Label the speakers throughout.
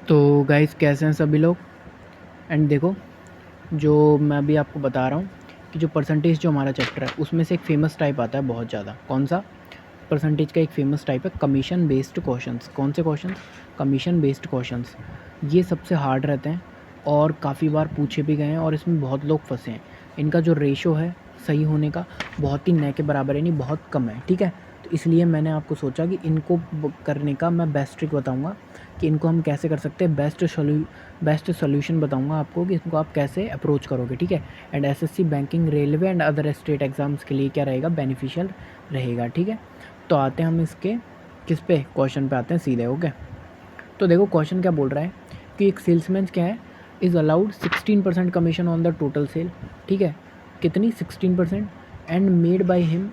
Speaker 1: तो गाइस कैसे हैं सभी लोग। एंड देखो, जो मैं अभी आपको बता रहा हूँ कि जो परसेंटेज जो हमारा चैप्टर है उसमें से एक फेमस टाइप आता है बहुत ज़्यादा। कौन सा? परसेंटेज का एक फेमस टाइप है कमीशन बेस्ड क्वेश्चंस। कौन से क्वेश्चंस? Commission based questions. ये सबसे हार्ड रहते हैं और काफ़ी बार पूछे भी गए हैं और इसमें बहुत लोग फंसे हैं। इनका जो रेशो है सही होने का बहुत ही न के बराबर है, नहीं बहुत कम है। ठीक है, तो इसलिए मैंने आपको सोचा कि इनको करने का मैं बेस्ट ट्रिक बताऊंगा कि इनको हम कैसे कर सकते हैं। बेस्ट सोल्यूशन बताऊंगा आपको कि इसको आप कैसे अप्रोच करोगे। ठीक है, and SSC banking railway and other state exams के लिए क्या रहेगा, बेनिफिशियल रहेगा। ठीक है, तो आते हैं हम इसके किस पे, क्वेश्चन पे आते हैं सीधे। ओके, तो देखो क्वेश्चन क्या बोल रहा है कि एक सेल्समैन क्या है, is allowed 16% commission on the total sale. ठीक है, कितनी? 16%। And made by him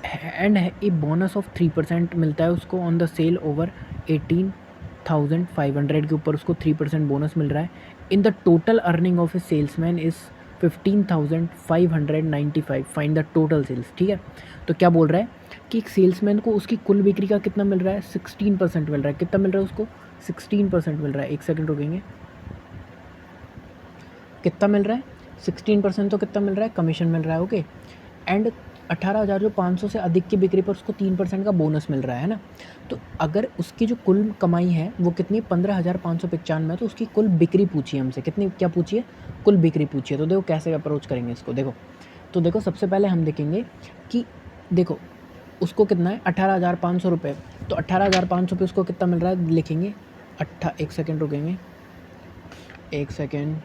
Speaker 1: and a bonus of 3% मिलता है उसको ऑन द सेल ओवर 18,500 के ऊपर उसको 3% बोनस मिल रहा है। In the total earning of a salesman is 15,595। Find the total sales. ठीक है, तो क्या बोल रहा है कि एक सेल्समैन को उसकी कुल बिक्री का कितना मिल रहा है, 16% मिल रहा है। कितना मिल रहा है उसको? 16% मिल रहा है। एक सेकंड रुकेंगे, कितना मिल रहा है? 16%। तो कितना मिल रहा है? कमीशन मिल रहा है। ओके, एंड 18,500 से अधिक की बिक्री पर उसको 3% का बोनस मिल रहा है ना। तो अगर उसकी जो कुल कमाई है वो कितनी, 15,595 है, तो उसकी कुल बिक्री पूछी है हमसे। कितनी? क्या पूछी है? कुल बिक्री पूछी है। तो देखो कैसे अप्रोच करेंगे इसको। देखो, तो देखो सबसे पहले हम देखेंगे कि देखो उसको कितना है, 18,500 रुपये। तो 18,500 पे उसको कितना मिल रहा है लिखेंगे। एक सेकेंड रुकेंगे, एक सेकेंड।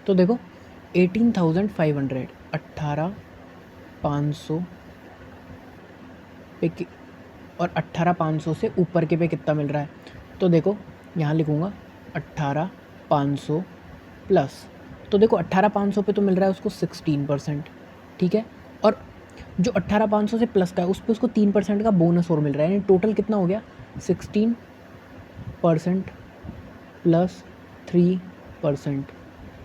Speaker 1: तो देखो 18,500, 18,500 पे और 18,500 से ऊपर के पे कितना मिल रहा है। तो देखो यहाँ लिखूँगा 18,500 प्लस। तो देखो 18,500 पे तो मिल रहा है उसको 16%। ठीक है, और जो 18,500 से प्लस का है उस पर उसको 3% का बोनस और मिल रहा है, यानी टोटल कितना हो गया, 16% प्लस 3%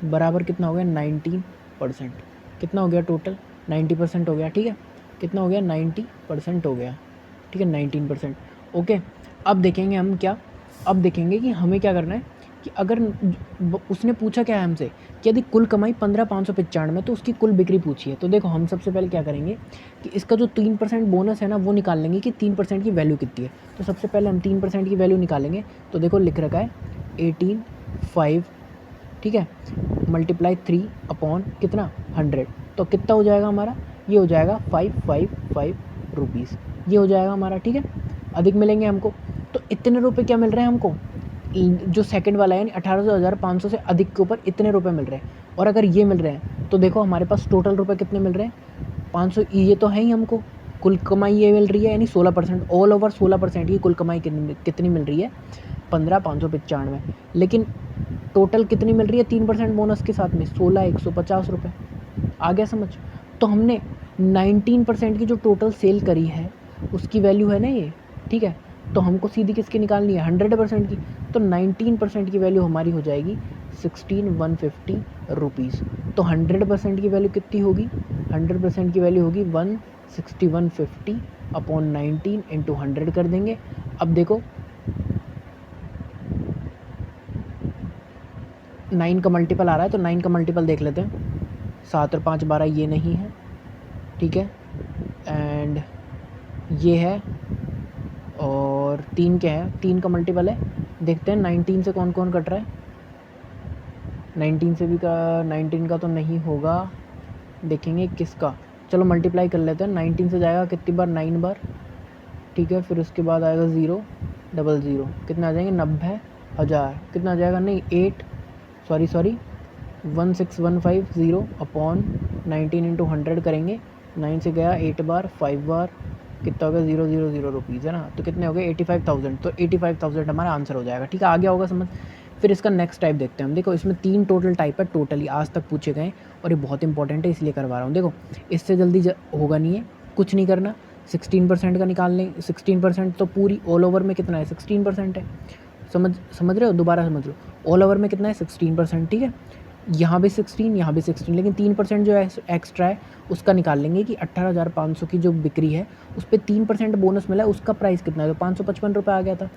Speaker 1: बराबर कितना हो गया, 19%। कितना हो गया टोटल? 90% हो गया। ठीक है, कितना हो गया? 90% हो गया। ठीक है, 19%। ओके, अब देखेंगे हम क्या, अब देखेंगे कि हमें क्या करना है कि अगर उसने पूछा क्या है हमसे कि यदि कुल कमाई 15,595 तो उसकी कुल बिक्री पूछी है। तो देखो हम सबसे पहले क्या करेंगे कि इसका जो 3% बोनस है ना वो निकाल लेंगे कि 3% की वैल्यू कितनी है। तो सबसे पहले हम 3% की वैल्यू निकालेंगे। तो देखो लिख रखा है 18,500। ठीक है, मल्टीप्लाई 3 अपॉन कितना, 100। तो कितना हो जाएगा हमारा, ये हो जाएगा 555 रुपीज़, ये हो जाएगा हमारा। ठीक है, अधिक मिलेंगे हमको। तो इतने रुपए क्या मिल रहे हैं हमको, जो सेकंड वाला है यानी 18,500 से अधिक के ऊपर इतने रुपए मिल रहे हैं। और अगर ये मिल रहे हैं तो देखो हमारे पास टोटल रुपए कितने मिल रहे हैं, 500। ये तो है ही हमको, कुल कमाई ये मिल रही है यानी 16%, ऑल ओवर 16% की कुल कमाई कितनी मिल रही है, 15,595। लेकिन टोटल कितनी मिल रही है 3% बोनस के साथ में, 16,150 रुपये। आ गया समझ? तो हमने 19% की जो टोटल सेल करी है उसकी वैल्यू है ना ये। ठीक है, तो हमको सीधी किसकी निकालनी है, 100% की। तो 19% की वैल्यू हमारी हो जाएगी 16,150 रुपीज़। तो 100% की वैल्यू कितनी होगी, 100% की वैल्यू होगी 16150 अपॉन 19 इंटू 100 कर देंगे। अब देखो 9 का मल्टीपल आ रहा है तो 9 का मल्टीपल देख लेते हैं। 7 और 5 12, ये नहीं है। ठीक है, एंड ये है, और 3 क्या है, 3 का मल्टीपल है। देखते हैं 19 से कौन कौन कट रहा है। 19 से भी का, 19 का तो नहीं होगा, देखेंगे किसका। चलो मल्टीप्लाई कर लेते हैं। 19 से जाएगा कितनी बार, 9 बार। ठीक है, फिर उसके बाद आएगा 000, कितना आ जाएंगे, 90,000। कितना आ जाएगा, नहीं 8, सॉरी 16,150 अपॉन 19 इंटू 100 करेंगे। 9 से गया 8 बार, 5 बार, कितना हो गया, 000 रुपीज़ है ना। तो कितने हो गए, 85,000। तो 85,000 हमारा आंसर हो जाएगा। ठीक है, आ गया होगा समझ। फिर इसका नेक्स्ट टाइप देखते हैं हम। देखो इसमें 3 टोटल टाइप है, टोटली आज तक पूछे गए, और ये बहुत इंपॉर्टेंट है इसलिए करवा रहा हूँ। देखो इससे जल्दी होगा नहीं है, कुछ नहीं करना। 16% का निकाल लें। 16% तो पूरी ऑल ओवर में कितना है, 16% है। समझ रहे हो, दोबारा समझ लो। ऑल ओवर में कितना है, 16%। ठीक है, यहाँ भी 16, यहाँ भी 16, लेकिन 3% जो एक्स्ट्रा है उसका निकाल लेंगे कि 18,500 की जो बिक्री है उस पर 3% बोनस मिला है, उसका प्राइस कितना है, तो 555 रुपये आ गया था।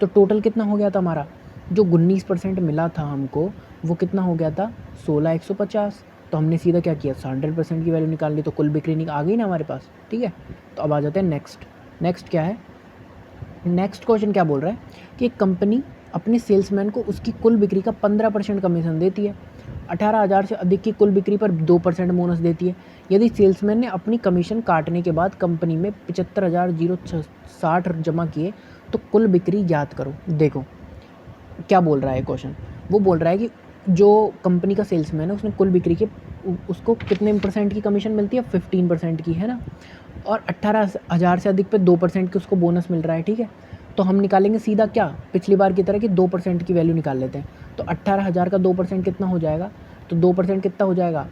Speaker 1: तो टोटल कितना हो गया था हमारा, जो 19% मिला था हमको वो कितना हो गया था, 16,150। तो हमने सीधा क्या किया, 100% की वैल्यू निकाल ली, तो कुल बिक्री आ गई ना हमारे पास। ठीक है, तो अब आ जाते हैं नेक्स्ट क्या है, नेक्स्ट क्वेश्चन क्या बोल रहा है कि एक कंपनी अपने सेल्समैन को उसकी कुल बिक्री का 15% कमीशन देती है, 18,000 से अधिक की कुल बिक्री पर 2% बोनस देती है। यदि सेल्समैन ने अपनी कमीशन काटने के बाद कंपनी में 75,060 जमा किए तो कुल बिक्री ज्ञात करो। देखो क्या बोल रहा है क्वेश्चन, वो बोल रहा है कि जो कंपनी का सेल्समैन है उसने कुल बिक्री के उसको कितने % की कमीशन मिलती है, 15% की, है ना, और 18,000 से अधिक पे 2% की उसको बोनस मिल रहा है। ठीक है, तो हम निकालेंगे सीधा क्या, पिछली बार की तरह कि 2% की वैल्यू निकाल लेते हैं। तो 18,000 का 2% कितना हो जाएगा, तो 2% कितना हो जाएगा,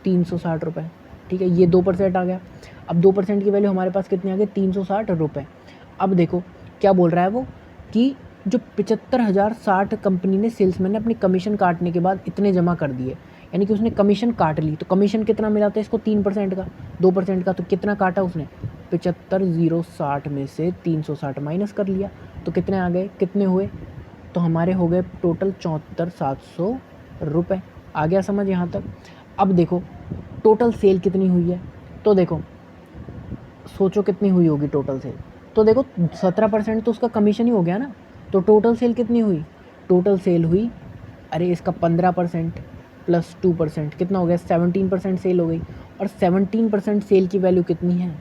Speaker 1: 360 रुपये। ठीक है, ये 2% आ गया। अब 2% की वैल्यू हमारे पास कितनी आ गई, 360 रुपये। अब देखो क्या बोल रहा है वो कि जो 75,060 कंपनी ने सेल्समैन ने अपनी कमीशन काटने के बाद इतने जमा कर दिए, यानी कि उसने कमीशन काट ली। तो कमीशन कितना मिला था इसको, 3% का, 2% का, तो कितना काटा उसने, 75,060 में से 360 माइनस कर लिया, तो कितने आ गए, कितने हुए, तो हमारे हो गए टोटल 74,700 रुपये। आ गया समझ यहाँ तक। अब देखो टोटल सेल कितनी हुई है, तो देखो सोचो कितनी हुई होगी टोटल सेल, तो देखो 17% तो उसका कमीशन ही हो गया ना। तो टोटल सेल कितनी हुई, टोटल सेल हुई, अरे इसका 15% प्लस 2% कितना हो गया, 17% सेल हो गई। और 17% सेल की वैल्यू कितनी है,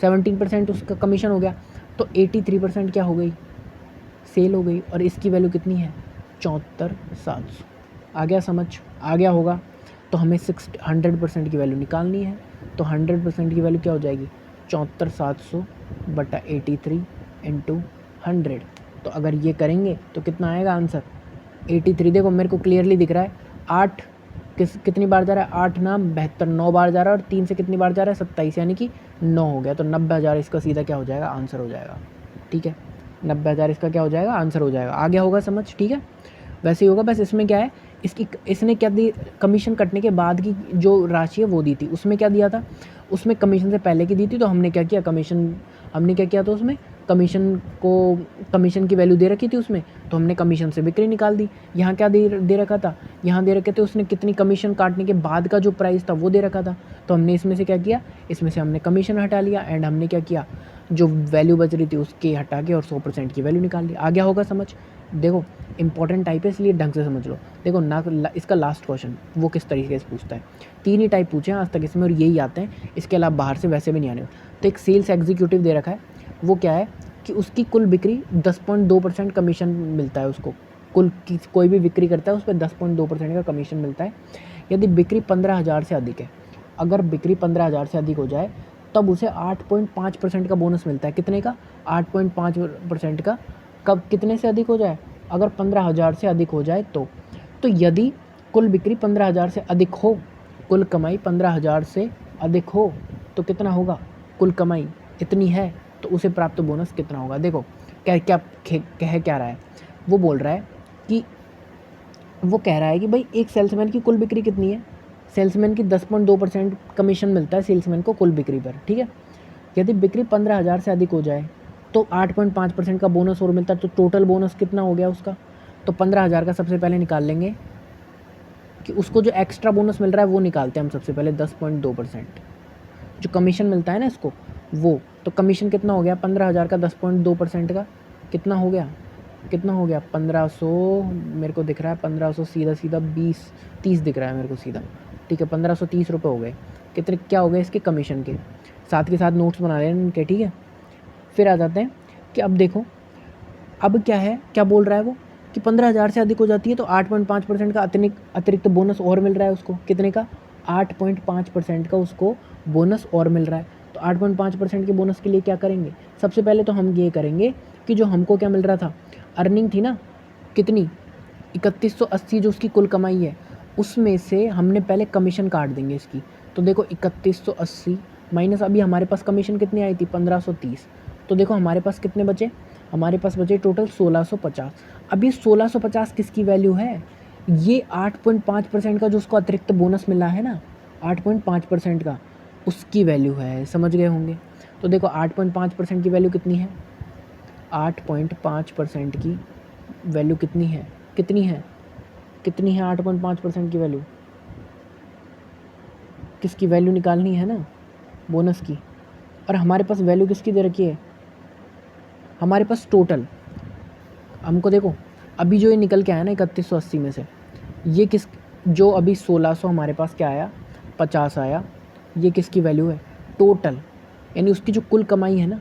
Speaker 1: 17% उसका कमीशन हो गया, तो 83% क्या हो गई, सेल हो गई। और इसकी वैल्यू कितनी है, 74,700। आ गया समझ, आ गया होगा। तो हमें 100% की वैल्यू निकालनी है, तो 100% की वैल्यू क्या हो जाएगी, 74,700 बटा 83 इंटू 100। तो अगर ये करेंगे तो कितना आएगा आंसर, 83। देखो मेरे को क्लियरली दिख रहा है, 8 कितनी बार जा रहा है, 8 ना 72, 9 बार जा रहा है, और 3 से कितनी बार जा रहा है, 27, यानी कि 9 हो गया। तो 90,000 इसका सीधा क्या हो जाएगा, आंसर हो जाएगा। ठीक है, 90,000 इसका क्या हो जाएगा, आंसर हो जाएगा। आ गया होगा समझ। ठीक है, वैसे ही होगा, बस इसमें क्या है, इसने क्या दी, कमीशन कटने के बाद की जो राशि है वो दी थी, उसमें क्या दिया था, उसमें कमीशन से पहले की दी थी, तो हमने क्या किया, हमने क्या किया था उसमें, कमीशन की वैल्यू दे रखी थी उसमें, तो हमने कमीशन से बिक्री निकाल दी। यहाँ क्या दे रखा था, यहाँ दे रखे थे उसने कितनी कमीशन काटने के बाद का जो प्राइस था वो दे रखा था, तो हमने इसमें से क्या किया, इसमें से हमने कमीशन हटा लिया, एंड हमने क्या किया, जो वैल्यू बच रही थी उसके हटा के और 100% की वैल्यू निकाल ली। आ गया होगा समझ। देखो इंपॉर्टेंट टाइप है इसलिए ढंग से समझ लो। देखो इसका लास्ट क्वेश्चन वो किस तरीके से पूछता है, 3 ही टाइप पूछे हैं आज तक इसमें और यही आते हैं, इसके अलावा बाहर से वैसे भी नहीं आने। तो एक सेल्स एग्जीक्यूटिव दे रखा है, वो क्या है कि उसकी कुल बिक्री 10.2% कमीशन मिलता है उसको, कोई भी बिक्री करता है उस पर 10.2% का कमीशन मिलता है। यदि बिक्री 15,000 से अधिक है, अगर बिक्री 15,000 से अधिक हो जाए तब उसे 8.5% का बोनस मिलता है। कितने का, 8.5% का। कब, कितने से अधिक हो जाए, अगर 15,000 से अधिक हो जाए तो यदि कुल बिक्री 15,000 से अधिक हो, कुल कमाई 15,000 से अधिक हो तो कितना होगा, कुल कमाई इतनी है तो उसे प्राप्त बोनस कितना होगा। देखो कह क्या रहा है, वो बोल रहा है कि वो कह रहा है कि भाई एक सेल्समैन की कुल बिक्री कितनी है, सेल्समैन की 10.2% कमीशन मिलता है सेल्समैन को कुल बिक्री पर। ठीक है, यदि बिक्री 15,000 से अधिक हो जाए तो 8.5% का बोनस और मिलता है, तो टोटल बोनस कितना हो गया उसका, तो 15,000 का सबसे पहले निकाल लेंगे कि उसको जो एक्स्ट्रा बोनस मिल रहा है वो निकालते हैं हम सबसे पहले, 10.2% जो कमीशन मिलता है ना इसको वो। तो कमीशन कितना हो गया, 15,000 का 10.2% का कितना हो गया, 1500, मेरे को दिख रहा है 1500, सीधा सीधा 20-30 दिख रहा है मेरे को सीधा। ठीक है, 1530 रुपये हो गए, कितने क्या हो गए इसके कमीशन के, साथ के साथ नोट्स बना लें इनके। ठीक है, फिर आ जाते हैं कि अब देखो अब क्या है, क्या बोल रहा है वो कि 15,000 से अधिक हो जाती है तो 8.5% का अतिरिक्त बोनस और मिल रहा है उसको, कितने का, 8.5% का उसको बोनस और मिल रहा है। तो 8.5% के बोनस के लिए क्या करेंगे, सबसे पहले तो हम ये करेंगे कि जो हमको क्या मिल रहा था, अर्निंग थी ना कितनी, 3180 जो उसकी कुल कमाई है उसमें से हमने पहले कमीशन काट देंगे इसकी। तो देखो 3180 माइनस अभी हमारे पास कमीशन कितनी आई थी, 1530। तो देखो हमारे पास कितने बचे, हमारे पास बचे टोटल 1650। अब ये 1650 किसकी वैल्यू है, ये 8.5% का जो उसको अतिरिक्त बोनस मिला है ना, 8.5% का, उसकी वैल्यू है, समझ गए होंगे। तो देखो 8.5% की वैल्यू कितनी है, 8.5% की वैल्यू कितनी है, कितनी है, कितनी है 8.5% की वैल्यू, किसकी वैल्यू निकालनी है ना, बोनस की। और हमारे पास वैल्यू किसकी दे रखी है, हमारे पास टोटल, हमको देखो अभी जो ये निकल के आया ना 3180 में से, ये किस, जो अभी 1600 हमारे पास क्या आया, 50 आया, ये किसकी वैल्यू है, टोटल, यानी उसकी जो कुल कमाई है ना,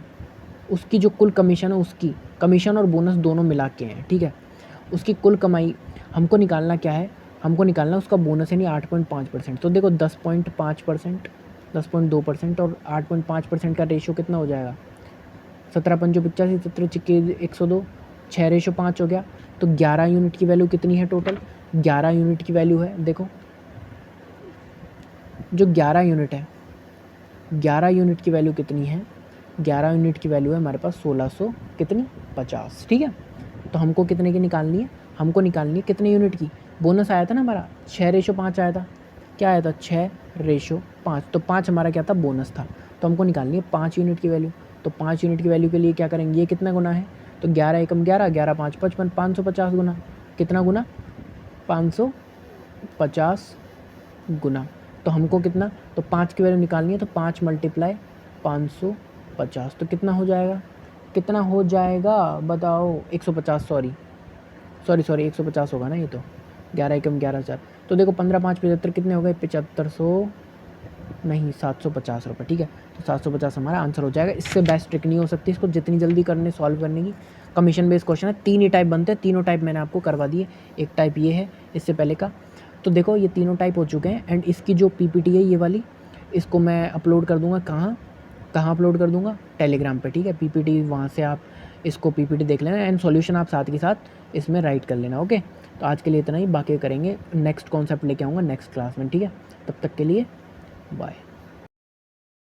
Speaker 1: उसकी जो कुल कमीशन है, उसकी कमीशन और बोनस दोनों मिला के हैं, ठीक है। उसकी कुल कमाई हमको निकालना क्या है, हमको निकालना उसका बोनस यानी 8.5%। तो देखो 10.5%, 10.2% और 8.5% का रेशो कितना हो जाएगा, 17×5 = 85, 17×6 = 102, 6:5 हो गया। तो 11 यूनिट की वैल्यू कितनी है टोटल, 11 यूनिट की वैल्यू है, देखो जो 11 यूनिट है, 11 यूनिट की वैल्यू कितनी है, 11 यूनिट की वैल्यू है हमारे पास 1600 कितनी 50, ठीक है। तो हमको कितने की निकालनी है, हमको निकालनी है कितने यूनिट की, बोनस आया था ना हमारा 6:5 आया था, क्या आया था 6:5, तो 5 हमारा क्या था, बोनस था। तो हमको निकालनी है 5 यूनिट की वैल्यू। तो 5 यूनिट की वैल्यू के लिए क्या करेंगे, ये कितना गुना है, तो 11 एकम 11, 11 5 55, 550 गुना, कितना गुना, 550 गुना। तो हमको कितना, तो 5 की वैल्यू निकालनी है, तो 5 × 550, तो कितना हो जाएगा, कितना हो जाएगा बताओ, 150, सॉरी 150 होगा ना ये, तो 11 एकम 11 4, तो देखो 15 5 75 कितने हो गए, 7500 नहीं 750 रुपये, ठीक है। तो 750 हमारा आंसर हो जाएगा। इससे बेस्ट ट्रिक नहीं हो सकती, इसको जितनी जल्दी करने सॉल्व करने की। कमीशन बेस्ड क्वेश्चन है, 3 ही टाइप बनते हैं, तीनों टाइप मैंने आपको करवा दिए। एक टाइप ये है इससे पहले का, तो देखो ये तीनों टाइप हो चुके हैं। एंड इसकी जो पीपीटी है ये वाली, इसको मैं अपलोड कर दूँगा, कहाँ कहाँ अपलोड कर दूँगा, टेलीग्राम पे, ठीक है। पीपीटी वहाँ से आप इसको पीपीटी देख लेना एंड सॉल्यूशन आप साथ के साथ इसमें राइट कर लेना, ओके। तो आज के लिए इतना ही, बाकी करेंगे नेक्स्ट कॉन्सेप्ट लेके आऊँगा नेक्स्ट क्लास में, ठीक है। तब तक के लिए बाय।